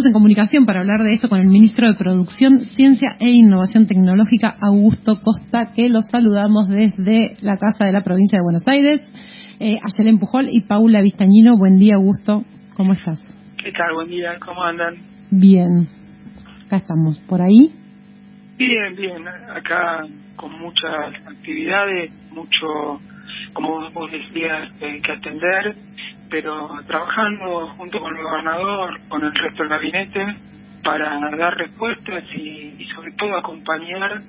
estamos en comunicación para hablar de esto con el ministro de Producción, Ciencia e Innovación Tecnológica, Augusto Costa, que los saludamos desde la Casa de la Provincia de Buenos Aires. Ayelen Pujol y Paula Vistañino. Buen día, Augusto. ¿Cómo estás? ¿Qué tal? Buen día. ¿Cómo andan? Bien. Acá estamos. ¿Por ahí? Bien, bien. Acá con muchas actividades, mucho, como vos decías, que atender, pero trabajando junto con el gobernador, con el resto del gabinete, para dar respuestas y sobre todo acompañar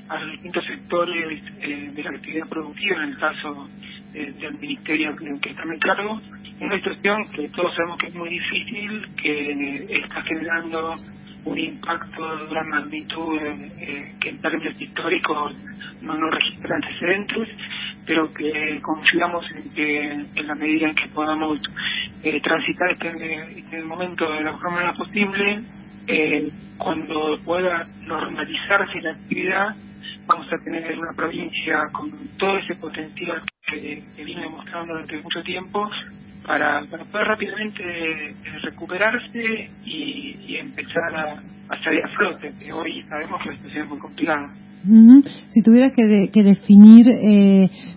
a los distintos sectores de la actividad productiva, en el caso del ministerio que está en cargo, en una situación que todos sabemos que es muy difícil, que está generando un impacto de una magnitud que en términos históricos no registra antecedentes, pero que confiamos en que en la medida en que podamos transitar este momento de la mejor manera posible, cuando pueda normalizarse la actividad, vamos a tener una provincia con todo ese potencial que viene demostrando durante mucho tiempo para poder rápidamente recuperarse y empezar a salir a flote, que hoy sabemos que la situación es muy complicada. Si tuvieras que definir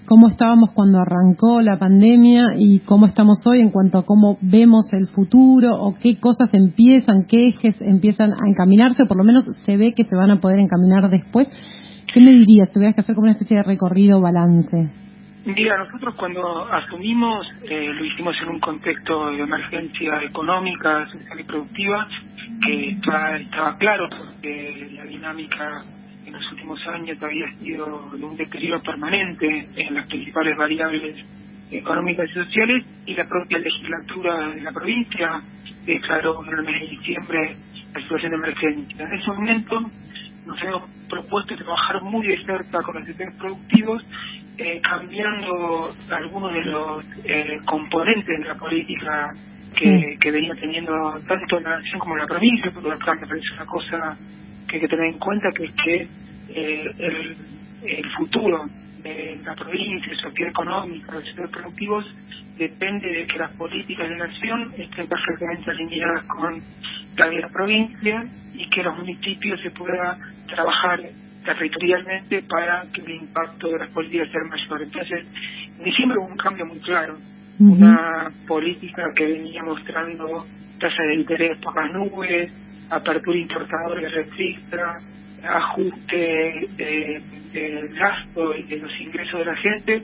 cómo estábamos cuando arrancó la pandemia y cómo estamos hoy en cuanto a cómo vemos el futuro o qué cosas qué ejes empiezan a encaminarse, o por lo menos se ve que se van a poder encaminar después, ¿qué me dirías? Tuvieras que hacer como una especie de recorrido, balance. Mira, nosotros cuando asumimos lo hicimos en un contexto de emergencia económica, social y productiva, que estaba claro porque la dinámica en los últimos años había sido de un deterioro permanente en las principales variables económicas y sociales, y la propia legislatura de la provincia declaró en el mes de diciembre la situación de emergencia. En ese momento nos hemos propuesto trabajar muy de cerca con los sectores productivos, cambiando algunos de los componentes de la política que venía teniendo tanto la nación como la provincia, porque acá me parece una cosa que hay que tener en cuenta, que es que el futuro de la provincia, su actividad económica, los sectores productivos, depende de que las políticas de la nación estén perfectamente alineadas con la de la provincia y que los municipios se pueda trabajar territorialmente para que el impacto de las políticas sea mayor. Entonces, en diciembre hubo un cambio muy claro, una política que venía mostrando tasa de interés por las nubes, apertura importadora que registra, ajuste del gasto y de los ingresos de la gente,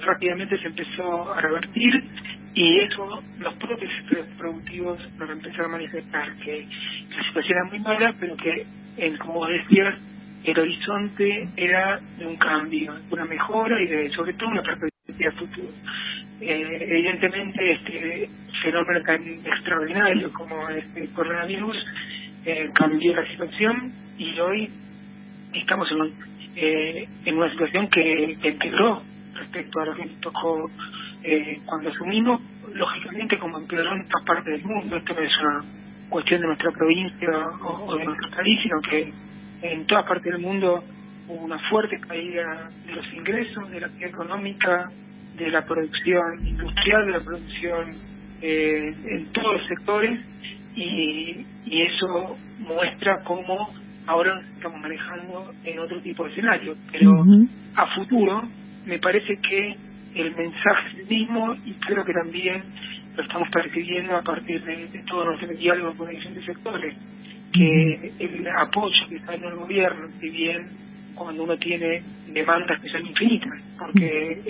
rápidamente se empezó a revertir, y eso los propios sectores productivos nos empezaron a manifestar que la situación era muy mala, pero que, como vos decías, el horizonte era de un cambio, una mejora y sobre todo una perspectiva futura. Evidentemente este fenómeno tan extraordinario como este coronavirus cambió la situación, y hoy estamos en una situación que empeoró respecto a lo que nos tocó cuando asumimos, lógicamente como empeoró en todas partes del mundo. Esto no es una cuestión de nuestra provincia o de nuestro país, sino que en todas partes del mundo hubo una fuerte caída de los ingresos, de la actividad económica, de la producción industrial, de la producción en todos los sectores, y eso muestra cómo ahora nos estamos manejando en otro tipo de escenario. Pero a futuro me parece que el mensaje es el mismo, y creo que también lo estamos percibiendo a partir de todo nuestro diálogo con diferentes sectores, que el apoyo que está en el gobierno, si bien cuando uno tiene demandas que son infinitas, porque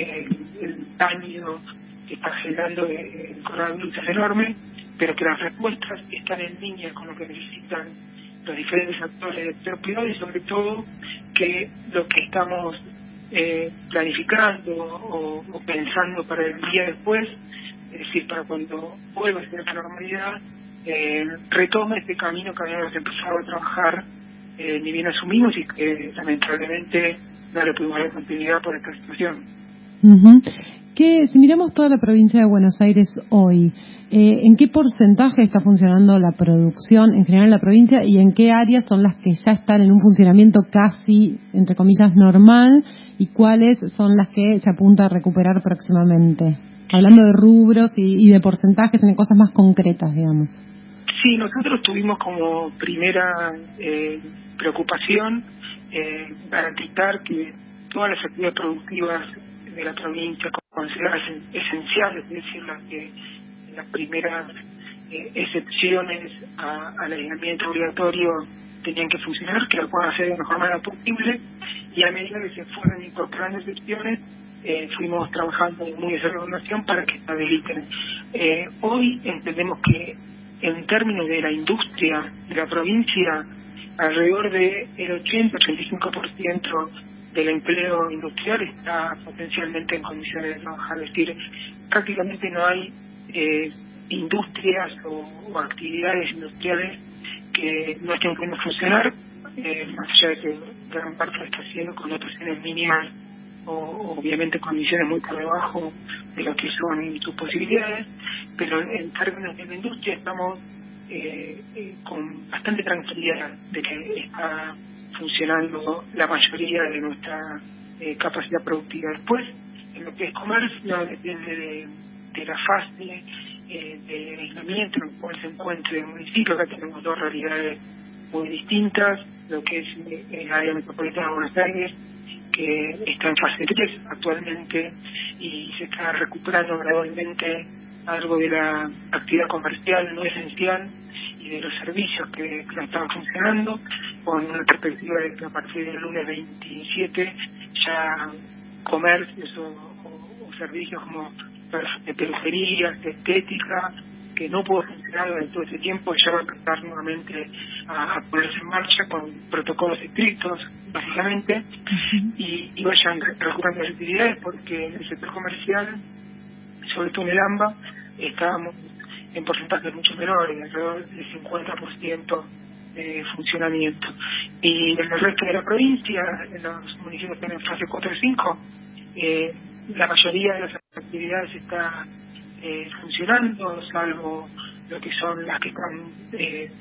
el daño que está generando el coronavirus es enorme, pero que las respuestas están en línea con lo que necesitan los diferentes actores del sector privado, y sobre todo que lo que estamos planificando o pensando para el día después, es decir, para cuando vuelva a ser la normalidad, retoma este camino que habíamos empezado a trabajar, ni bien asumimos, y que lamentablemente no le pudimos dar continuidad por esta situación. Si miramos toda la provincia de Buenos Aires hoy, ¿en qué porcentaje está funcionando la producción en general en la provincia, y en qué áreas son las que ya están en un funcionamiento casi, entre comillas, normal, y cuáles son las que se apunta a recuperar próximamente? Hablando de rubros y de porcentajes, en cosas más concretas, digamos. Sí, nosotros tuvimos como primera preocupación garantizar que todas las actividades productivas de la provincia consideradas esenciales, es decir, las primeras excepciones al aislamiento obligatorio tenían que funcionar, que lo puedan hacer de la mejor manera posible, y a medida que se fueron incorporando excepciones, fuimos trabajando muy en esa regulación para que estabilicen. Hoy entendemos que en términos de la industria de la provincia, alrededor del 80-85% del empleo industrial está potencialmente en condiciones de trabajar, es decir, prácticamente no hay industrias o actividades industriales que no estén pudiendo funcionar, más allá de que gran parte lo está haciendo con dotaciones mínimas o obviamente condiciones muy por debajo de lo que son sus posibilidades, pero en términos de la industria estamos con bastante tranquilidad de que está funcionando la mayoría de nuestra capacidad productiva. Después, en lo que es comercio, depende de la fase de aislamiento en el cual se encuentre el municipio. Acá tenemos dos realidades muy distintas, lo que es el área metropolitana de Buenos Aires, que está en fase 3 actualmente y se está recuperando gradualmente algo de la actividad comercial no esencial y de los servicios que no estaban funcionando, con una perspectiva de que a partir del lunes 27 ya comercios o servicios como de peluquería, de estética, que no pudo funcionar durante todo ese tiempo, ya va a empezar nuevamente a ponerse en marcha con protocolos estrictos, básicamente, y vayan recuperando las actividades, porque en el sector comercial, sobre todo en el AMBA, estábamos en porcentajes mucho menores, alrededor del 50% de funcionamiento. Y en el resto de la provincia, en los municipios que están en fase 4 y 5, la mayoría de las actividades está funcionando, salvo lo que son las que están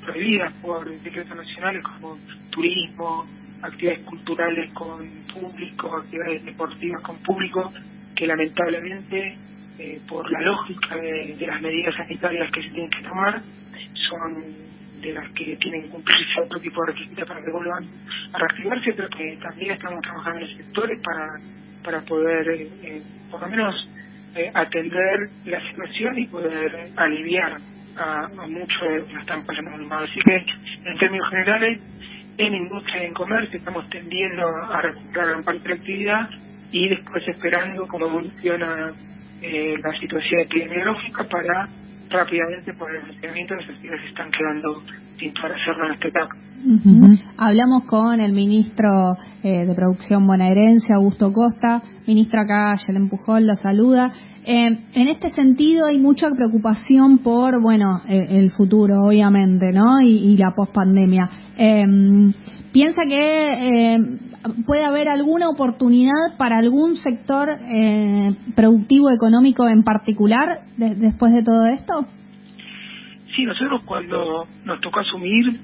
prohibidas por decretos nacionales, como turismo, actividades culturales con público, actividades deportivas con público, que lamentablemente por la lógica de las medidas sanitarias que se tienen que tomar, son de las que tienen que cumplirse otro tipo de requisitos para que vuelvan a reactivarse, pero que también estamos trabajando en sectores para poder por lo menos atender la situación y poder aliviar a muchos de los que están pasando mal. Así que en términos generales, en industria y en comercio estamos tendiendo a recuperar gran parte de la actividad y después esperando cómo evoluciona la situación epidemiológica para rápidamente poner el funcionamiento de las actividades que están quedando sin poder hacerlo en esta etapa. Hablamos con el ministro de Producción Bonaerense, Augusto Costa. Ministra, acá Yelén Pujol la saluda. En este sentido hay mucha preocupación por, el futuro, obviamente, ¿no? Y la pospandemia. ¿Piensa que puede haber alguna oportunidad para algún sector productivo económico en particular después de todo esto? Sí, nosotros cuando nos tocó asumir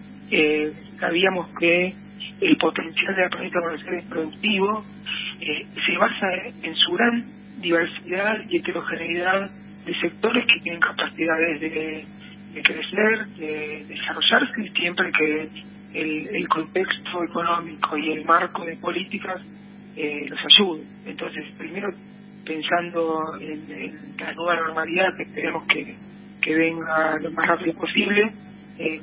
sabíamos que el potencial de la provincia de Buenos Aires productivo se basa en su gran diversidad y heterogeneidad de sectores que tienen capacidades de crecer, de desarrollarse, siempre que el contexto económico y el marco de políticas los ayude. Entonces, primero pensando en la nueva normalidad que esperemos que venga lo más rápido posible,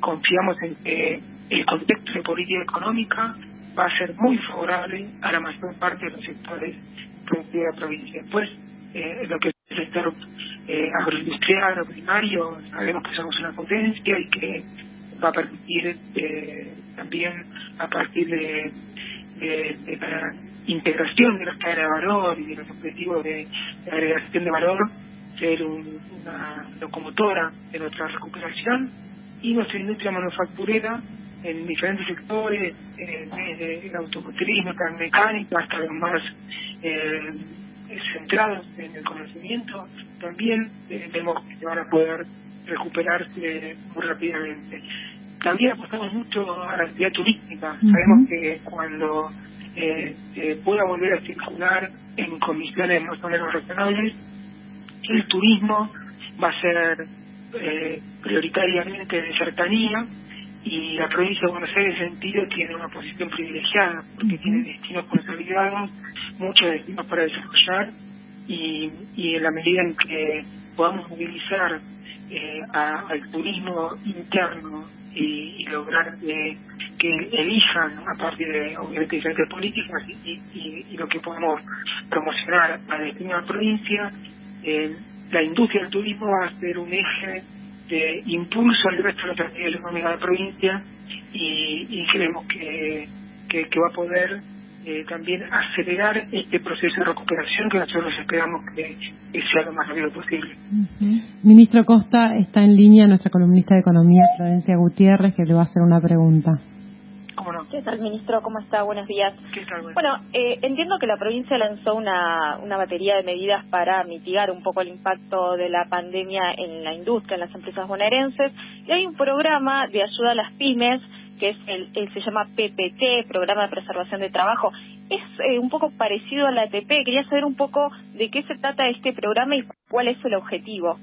confiamos en que el contexto de política económica va a ser muy favorable a la mayor parte de los sectores productivos de la provincia. Después, lo que es el sector agroindustrial o primario, sabemos que somos una potencia y que va a permitir también, a partir de la integración de la cadena de valor y de los objetivos de agregación de valor, ser una locomotora de nuestra recuperación, y nuestra industria manufacturera en diferentes sectores, desde el automotriz, mecánica, hasta los más centrados en el conocimiento, también vemos que van a poder recuperarse muy rápidamente. También apostamos mucho a la actividad turística. Sabemos que cuando pueda volver a circular en condiciones más o menos razonables, el turismo va a ser prioritariamente de cercanía, y la provincia de Buenos Aires en ese sentido tiene una posición privilegiada porque tiene destinos consolidados, muchos destinos para desarrollar, y en la medida en que podamos movilizar al turismo interno y lograr que elijan a partir de obviamente diferentes políticas y lo que podemos promocionar a destino de la provincia, la industria del turismo va a ser un eje de impulso al resto de la actividad económica de la provincia, y creemos que va a poder también acelerar este proceso de recuperación que nosotros esperamos que sea lo más rápido posible. Ministro Costa, está en línea nuestra columnista de Economía, Florencia Gutiérrez, que le va a hacer una pregunta. ¿Cómo no? ¿Qué tal, ministro? ¿Cómo está? Buenos días. ¿Qué tal? Bueno, entiendo que la provincia lanzó una batería de medidas para mitigar un poco el impacto de la pandemia en la industria, en las empresas bonaerenses, y hay un programa de ayuda a las pymes que es se llama PPT, Programa de Preservación de Trabajo. Es un poco parecido a la ATP. Quería saber un poco de qué se trata este programa y cuál es el objetivo.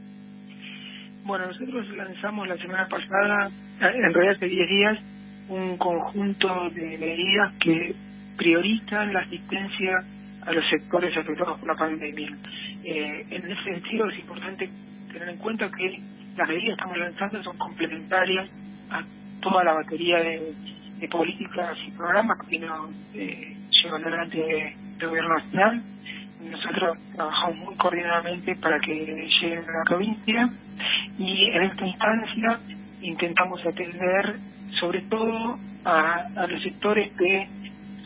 Bueno, nosotros lanzamos la semana pasada, en realidad hace 10 días, un conjunto de medidas que priorizan la asistencia a los sectores afectados por la pandemia. En ese sentido es importante tener en cuenta que las medidas que estamos lanzando son complementarias a toda la batería de políticas y programas que nos llevan adelante el Gobierno Nacional. Nosotros trabajamos muy coordinadamente para que lleguen a la provincia, y en esta instancia intentamos atender sobre todo a los sectores que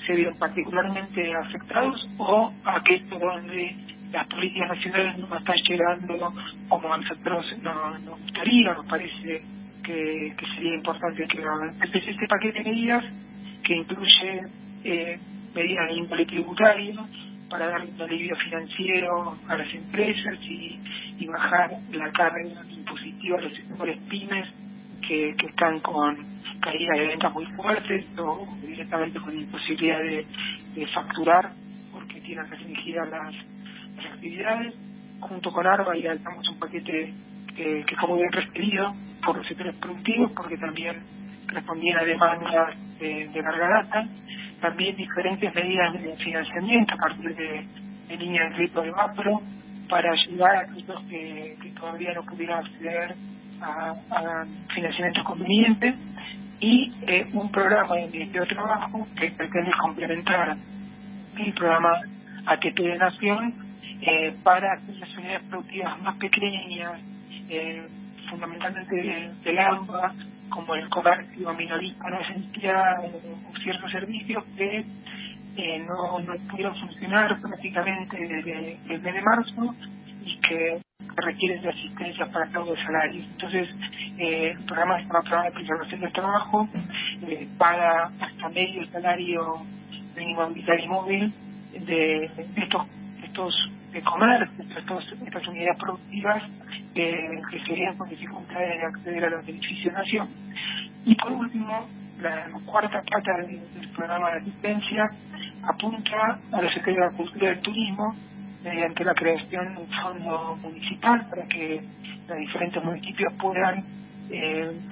se vieron particularmente afectados o a aquellos donde las políticas nacionales no están llegando como a nosotros nos gustaría, nos parece que sería importante que hagan. Entonces, este paquete de medidas que incluye medidas de índole tributario para dar un alivio financiero a las empresas y bajar la carga impositiva a los sectores pymes que están con caídas de ventas muy fuertes o directamente con imposibilidad de facturar porque tienen restringidas las actividades. Junto con ARBA ya damos un paquete que fue muy bien recibido por los sectores productivos porque también respondían a demandas de larga data. También diferentes medidas de financiamiento a partir de líneas de crédito de macro para ayudar a aquellos que todavía no pudieran acceder a financiamiento conveniente, y un programa de Ministerio de Trabajo que pretende complementar el programa ATP de Nación para aquellas unidades productivas más pequeñas, fundamentalmente del AMBA, como el comercio minorista no esencial o ciertos servicios que no pudieron funcionar prácticamente desde el mes de marzo y que requieren de asistencia para pago de salarios. Entonces, el programa se llama Programa de Preservación del Trabajo, paga hasta medio salario mínimo vital y móvil de estos comercios, estas unidades productivas que serían con dificultades de acceder a los beneficios de nación. Y por último, la cuarta pata del programa de asistencia apunta a los sectores de la cultura y del turismo mediante la creación de un fondo municipal para que los diferentes municipios puedan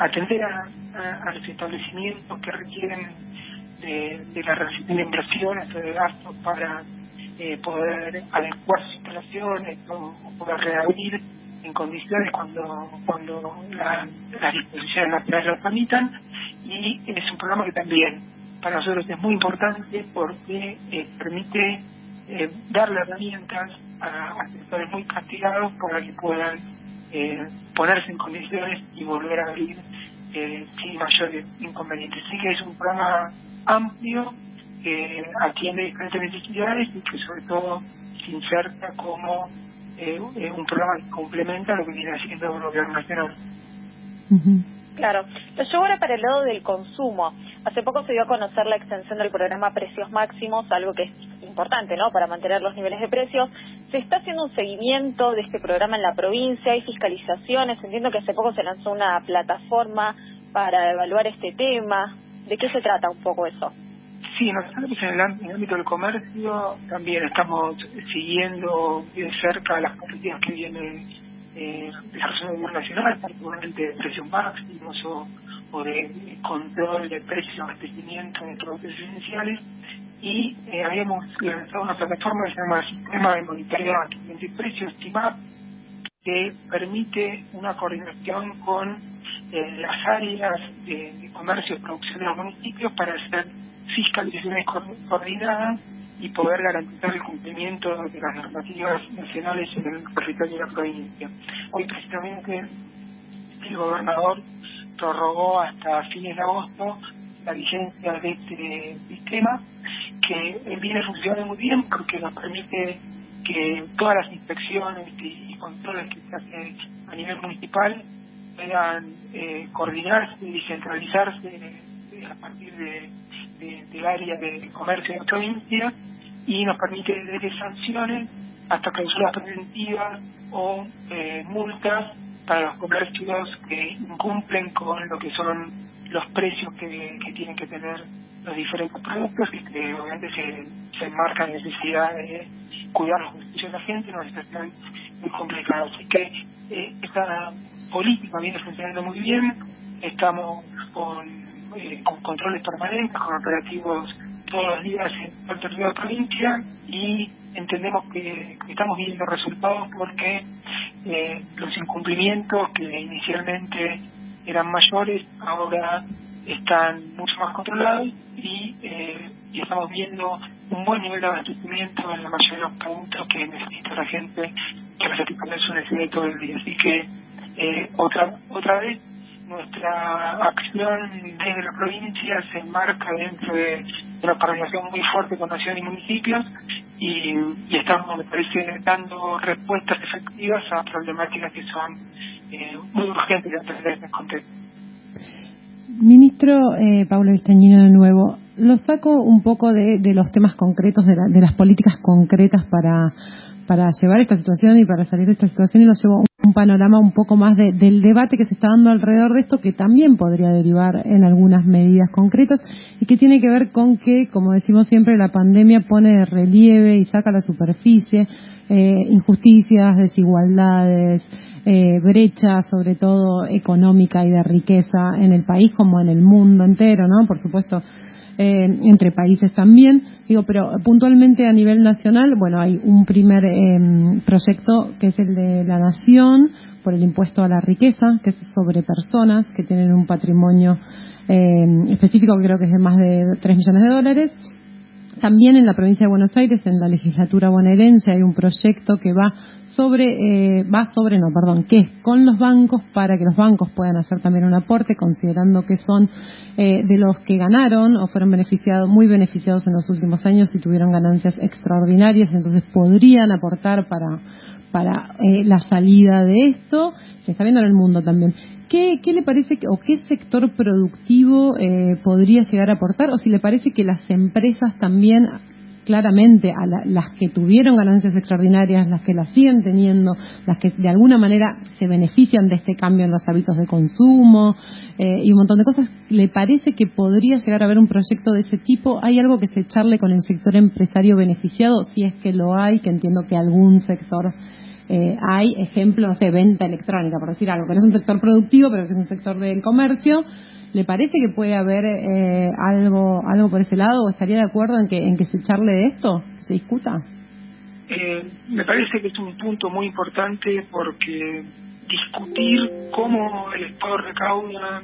atender a los establecimientos que requieren de la realización de inversiones o de gastos para poder adecuar sus instalaciones o poder reabrir en condiciones cuando las disposiciones nacionales lo permitan. Y es un programa que también para nosotros es muy importante porque permite darle herramientas a sectores muy castigados para que puedan ponerse en condiciones y volver a abrir sin mayores inconvenientes. Así que es un programa amplio que atiende diferentes necesidades y que sobre todo se inserta como un programa que complementa lo que viene haciendo el Gobierno Nacional. Claro. Lo llevo ahora para el lado del consumo. Hace poco se dio a conocer la extensión del programa Precios Máximos, algo que es importante, ¿no?, para mantener los niveles de precios. ¿Se está haciendo un seguimiento de este programa en la provincia? ¿Hay fiscalizaciones? Entiendo que hace poco se lanzó una plataforma para evaluar este tema. ¿De qué se trata un poco eso? Sí, nosotros en el ámbito del comercio también estamos siguiendo de cerca las políticas que viene desarrollo nacional, particularmente de precios máximos o de control de precios y abastecimiento de productos esenciales, y habíamos lanzado una plataforma que se llama Sistema de Monitoreo de Precios, STIMAP, que permite una coordinación con las áreas de comercio y producción de los municipios para hacer fiscalizaciones coordinadas y poder garantizar el cumplimiento de las normativas nacionales en el territorio de la provincia. Hoy precisamente el gobernador prorrogó hasta fines de agosto la vigencia de este sistema, que viene funcionando muy bien porque nos permite que todas las inspecciones y controles que se hacen a nivel municipal puedan coordinarse y centralizarse a partir del área de comercio de la provincia, y nos permite desde sanciones hasta clausuras preventivas o multas para los comercios que incumplen con lo que son los precios que tienen que tener los diferentes productos, y que obviamente se enmarca en la necesidad de cuidar los beneficios de la gente en una situación muy complicada. Así que esta política viene funcionando muy bien. Estamos con controles permanentes, con operativos todos los días en todo el territorio de la provincia, y entendemos que estamos viendo resultados porque los incumplimientos que inicialmente eran mayores ahora están mucho más controlados, y estamos viendo un buen nivel de abastecimiento en la mayoría de los productos que necesita la gente para satisfacer su necesidad todo el día. Así que otra vez nuestra acción desde la provincia se enmarca dentro de una coordinación muy fuerte con nación y municipios, y estamos, me parece, dando respuestas efectivas a problemáticas que son muy urgentes de atender en este contexto. Ministro Paulo Vistañino, de nuevo, lo saco un poco de los temas concretos, de las políticas concretas para llevar esta situación y para salir de esta situación, y lo llevo un panorama un poco más del debate que se está dando alrededor de esto, que también podría derivar en algunas medidas concretas y que tiene que ver con que, como decimos siempre, la pandemia pone de relieve y saca a la superficie injusticias, desigualdades, brecha, sobre todo económica y de riqueza en el país como en el mundo entero, ¿no? Por supuesto, entre países también. Digo, pero puntualmente a nivel nacional, bueno, hay un primer proyecto que es el de la Nación por el impuesto a la riqueza, que es sobre personas que tienen un patrimonio específico, que creo que es de más de 3 millones de dólares. También en la provincia de Buenos Aires, en la legislatura bonaerense, hay un proyecto que que es con los bancos, para que los bancos puedan hacer también un aporte, considerando que son de los que ganaron o fueron muy beneficiados en los últimos años y tuvieron ganancias extraordinarias, entonces podrían aportar para la salida de esto. Se está viendo en el mundo también. ¿Qué le parece, o qué sector productivo podría llegar a aportar? O si le parece que las empresas también, claramente, las que tuvieron ganancias extraordinarias, las que las siguen teniendo, las que de alguna manera se benefician de este cambio en los hábitos de consumo y un montón de cosas, ¿le parece que podría llegar a haber un proyecto de ese tipo? ¿Hay algo que se charle con el sector empresario beneficiado? Si es que lo hay, que entiendo que algún sector... hay ejemplos de venta electrónica, por decir algo, que no es un sector productivo, pero que es un sector del comercio. ¿Le parece que puede haber algo por ese lado, o estaría de acuerdo en que se charle de esto, se discuta? Me parece que es un punto muy importante, porque discutir cómo el Estado recauda,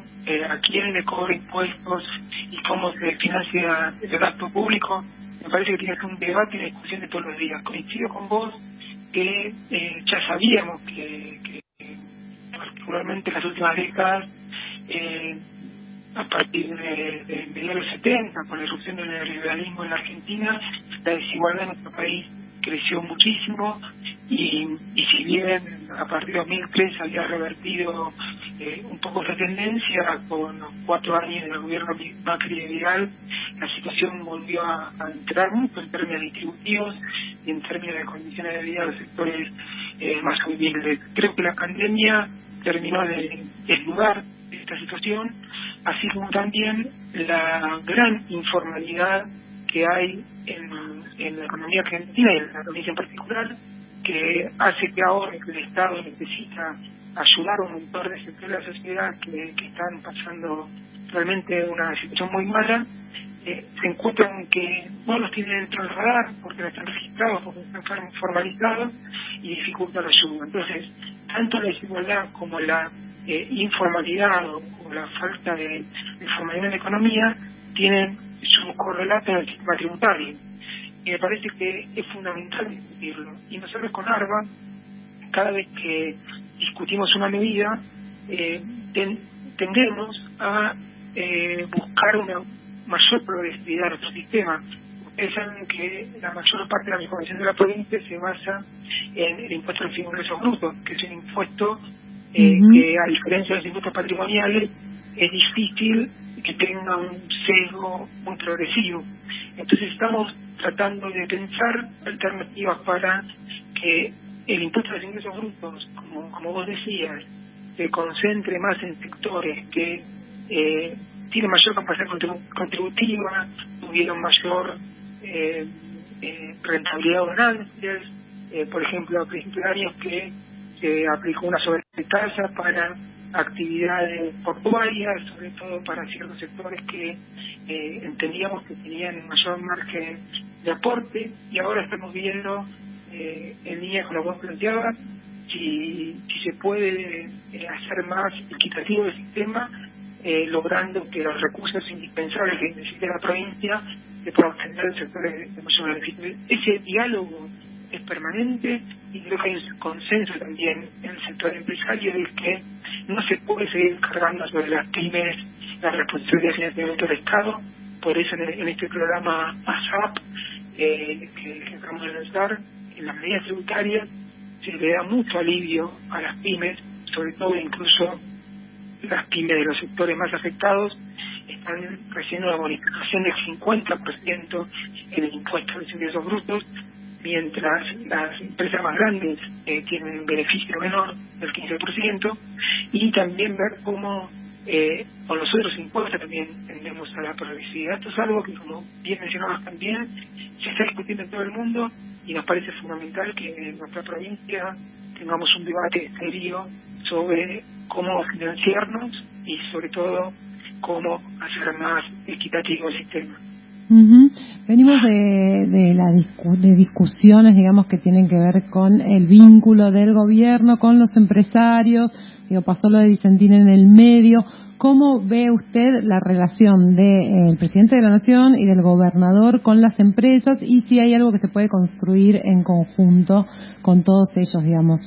a quién le cobra impuestos y cómo se financia el gasto público, me parece que tiene que ser un debate y una discusión de todos los días. Coincido con vos que ya sabíamos que particularmente en las últimas décadas, a partir de mediados de los 70, con la irrupción del neoliberalismo en la Argentina, la desigualdad en nuestro país creció muchísimo, y si bien a partir de 2003 había revertido un poco esa tendencia, con los 4 años del gobierno Macri y Vidal, la situación volvió a entrar mucho en términos distributivos y en términos de condiciones de vida de los sectores más humildes. Creo que la pandemia terminó de desnudar esta situación, así como también la gran informalidad que hay en la economía argentina y en la provincia en particular, que hace que ahora que el Estado necesita ayudar a un montón de sectores de la sociedad que están pasando realmente una situación muy mala, se encuentran que no los tienen dentro del radar porque no están registrados, porque no están formalizados y dificulta la ayuda. Entonces, tanto la desigualdad como la informalidad o la falta de formalidad en la economía tienen su correlato en el sistema tributario. Y me parece que es fundamental discutirlo. Y nosotros con ARBA, cada vez que discutimos una medida, tendemos a buscar una mayor progresividad de nuestro sistema. Ustedes saben que la mayor parte de la recaudación de la provincia se basa en el impuesto al ingresos brutos, que es un impuesto que, a diferencia de los impuestos patrimoniales, es difícil que tenga un sesgo muy progresivo. Entonces estamos tratando de pensar alternativas para que el impuesto a los ingresos brutos, como vos decías, se concentre más en sectores que tienen mayor capacidad contributiva, tuvieron mayor rentabilidad o ganancias. Por ejemplo, a principios de años que se aplicó una sobretasa para actividades portuarias, sobre todo para ciertos sectores que entendíamos que tenían mayor margen de aporte, y ahora estamos viendo en línea con lo que vos planteabas, si se puede hacer más equitativo el sistema, logrando que los recursos indispensables que necesita la provincia se puedan obtener en sectores de mayor beneficio. Ese diálogo es permanente y creo que hay un consenso también en el sector empresario de que no se puede seguir cargando sobre las pymes la responsabilidad de financiamiento del Estado. Por eso en este programa ASAP que acabamos de lanzar, en las medidas tributarias se le da mucho alivio a las pymes, sobre todo incluso las pymes de los sectores más afectados están recibiendo una bonificación del 50% en el impuesto a los ingresos brutos, mientras las empresas más grandes tienen un beneficio menor del 15%, y también ver cómo con los otros impuestos también tendemos a la progresividad. Esto es algo que, como bien mencionabas también, se está discutiendo en todo el mundo y nos parece fundamental que en nuestra provincia tengamos un debate serio sobre cómo financiarnos y sobre todo cómo hacer más equitativo el sistema. Venimos de discusiones, digamos, que tienen que ver con el vínculo del gobierno con los empresarios. Pasó lo de Vicentín en el medio. ¿Cómo ve usted la relación del presidente de la Nación y del gobernador con las empresas, y si hay algo que se puede construir en conjunto con todos ellos, digamos?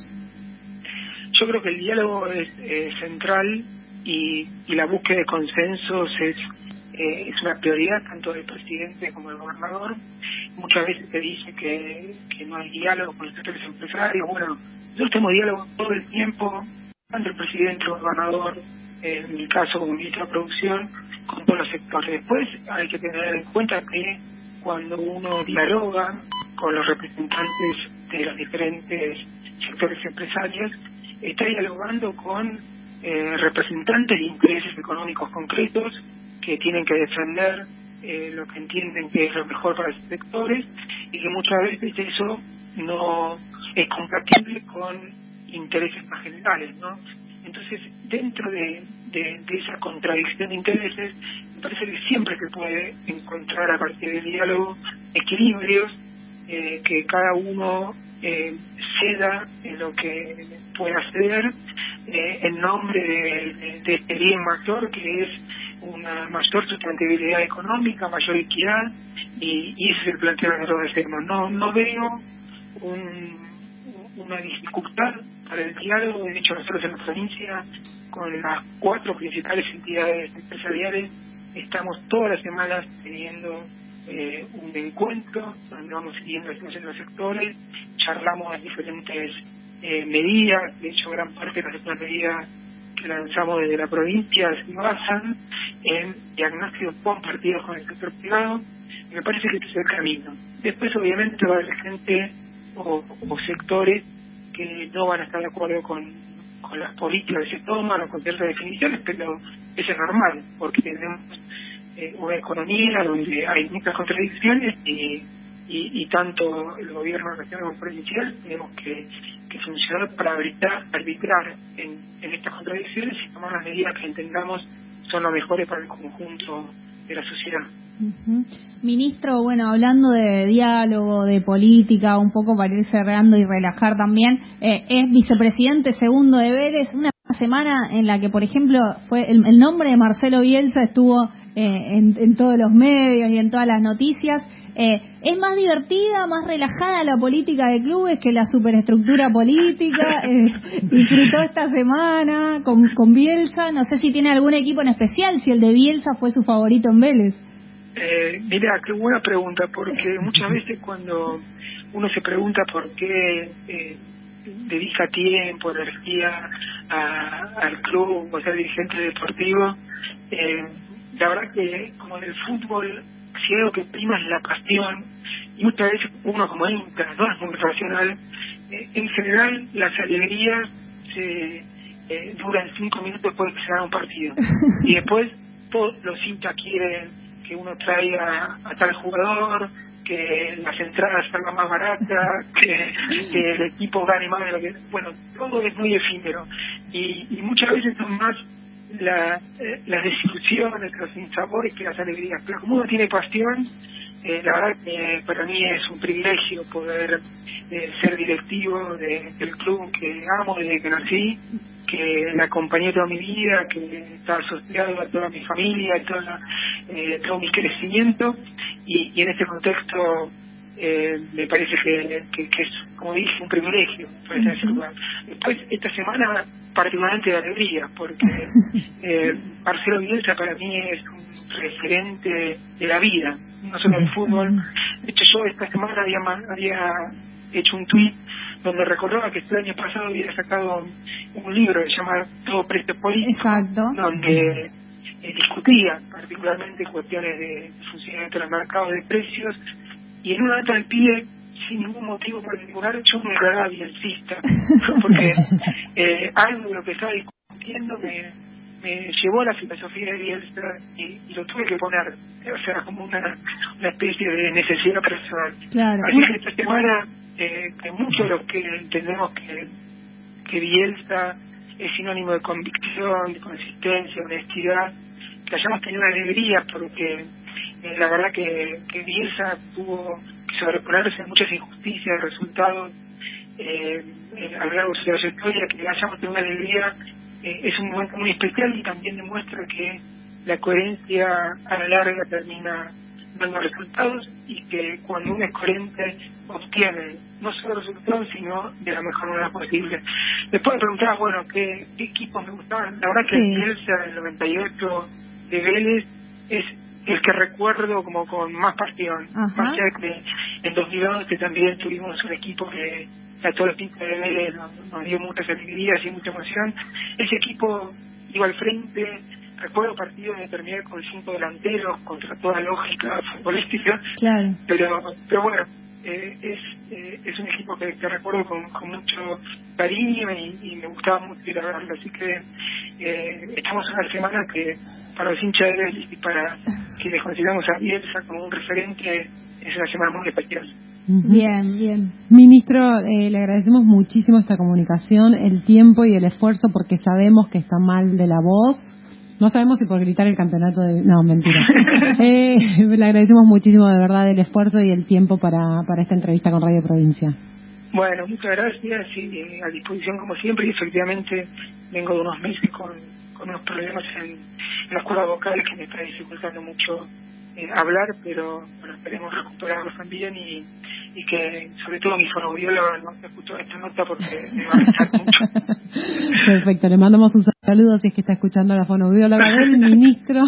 Yo creo que el diálogo es central y la búsqueda de consensos es una prioridad tanto del presidente como del gobernador. Muchas veces se dice que no hay diálogo con los sectores empresarios. Bueno, nosotros tenemos diálogo todo el tiempo, tanto el presidente, el gobernador, en mi caso como ministro de Producción, con todos los sectores. Después hay que tener en cuenta que cuando uno dialoga con los representantes de los diferentes sectores empresarios, está dialogando con representantes de intereses económicos concretos que tienen que defender lo que entienden que es lo mejor para esos sectores, y que muchas veces eso no es compatible con intereses más generales, ¿no? Entonces, dentro de esa contradicción de intereses, me parece que siempre se puede encontrar a partir del diálogo equilibrios, que cada uno ceda en lo que pueda ceder en nombre de este bien mayor, que es una mayor sustentabilidad económica, mayor equidad, y ese es el planteamiento que hacemos. No veo una dificultad para el diálogo. De hecho, nosotros en la provincia, con las 4 principales entidades empresariales, estamos todas las semanas teniendo un encuentro donde vamos siguiendo la situación de los sectores, charlamos las diferentes medidas. De hecho, gran parte de las medidas que lanzamos desde la provincia se basan en diagnósticos compartidos con el sector privado, y me parece que este es el camino. Después, obviamente, va a haber gente o sectores que no van a estar de acuerdo con las políticas que se toman o con ciertas definiciones, pero eso es normal, porque tenemos una economía donde hay muchas contradicciones y y tanto el gobierno regional como provincial tenemos que funcionar para arbitrar en estas contradicciones y tomar las medidas que entendamos son las mejores para el conjunto de la sociedad. Uh-huh. Ministro, bueno, hablando de diálogo, de política, un poco para ir cerrando y relajar también, es vicepresidente segundo de Vélez, una semana en la que, por ejemplo, fue el nombre de Marcelo Bielsa estuvo en todos los medios y en todas las noticias. ¿Es más divertida, más relajada la política de clubes que la superestructura política? ¿Disfrutó esta semana con Bielsa? No sé si tiene algún equipo en especial, si el de Bielsa fue su favorito en Vélez. Mira, qué buena pregunta, porque muchas veces cuando uno se pregunta por qué dedica tiempo, energía al club o ser dirigente deportivo, la verdad que como en el fútbol, si algo que prima es la pasión, y muchas veces uno como hincha no es muy racional, en general las alegrías duran 5 minutos después de que se gana un partido, y después todos los hinchas quieren que uno traiga a tal jugador, que las entradas salgan más baratas, que el equipo gane más de lo que... Bueno, todo es muy efímero, y muchas veces son más las desilusiones, los sinsabores que las alegrías. Pero como uno tiene pasión, la verdad que para mí es un privilegio poder ser directivo del club que amo desde que nací, que la acompañé toda mi vida, que está asociado a toda mi familia, todo mi crecimiento, y en este contexto me parece que es, como dije, un privilegio poder en ese lugar. Después, esta semana particularmente de alegría, porque Marcelo Bielsa para mí es un referente de la vida, no solo del fútbol. De hecho, yo esta semana había hecho un tuit donde recordaba que el año pasado había sacado un libro que se llama Todo Precio Político. Exacto. Donde discutía particularmente cuestiones de funcionamiento del mercado de precios, y en una nota del pibe, sin ningún motivo particular, yo me declaraba bielcista, porque algo de lo que estaba discutiendo me llevó a la filosofía de Bielsa y lo tuve que poner, o sea, como una especie de necesidad personal. Claro. Así que esta semana, que muchos de los que entendemos que Bielsa es sinónimo de convicción, de consistencia, honestidad, que hayamos tenido una alegría, porque la verdad que Bielsa tuvo que sobreponerse a muchas injusticias, resultados a lo largo de su trayectoria, que hayamos tenido una alegría es un momento muy especial, y también demuestra que la coherencia a la larga termina dando resultados, y que cuando uno es coherente obtiene no solo resultados sino de la mejor manera posible. Después me preguntaba, bueno, ¿qué equipos me gustaban? La verdad que el Bielsa del 98 de Vélez es el que recuerdo como con más pasión. Más allá de que en 2011 también tuvimos un equipo que a todos los hinchas de Vélez nos dio muchas alegrías y mucha emoción. Ese equipo iba al frente. Recuerdo partidos de terminar con 5 delanteros contra toda lógica futbolística. Claro. Pero bueno, es un equipo que recuerdo con mucho cariño, y me gustaba mucho ir a verlo. Así que estamos en una semana que para los hinchas de Vélez y para quienes consideramos a Bielsa como un referente es una semana muy especial. Bien, bien. Ministro, le agradecemos muchísimo esta comunicación, el tiempo y el esfuerzo, porque sabemos que está mal de la voz. No sabemos si por gritar el campeonato de... No, mentira. Le agradecemos muchísimo, de verdad, el esfuerzo y el tiempo para esta entrevista con Radio Provincia. Bueno, muchas gracias, y a disposición como siempre, y efectivamente vengo de unos meses con unos problemas en las cuerdas vocales que me está dificultando mucho hablar, pero bueno, esperemos recuperarlos también, y que sobre todo mi fonoaudióloga no se escuchó esta nota porque me va a afectar mucho. Perfecto, le mandamos un saludo si es que está escuchando la fonoaudióloga del ministro.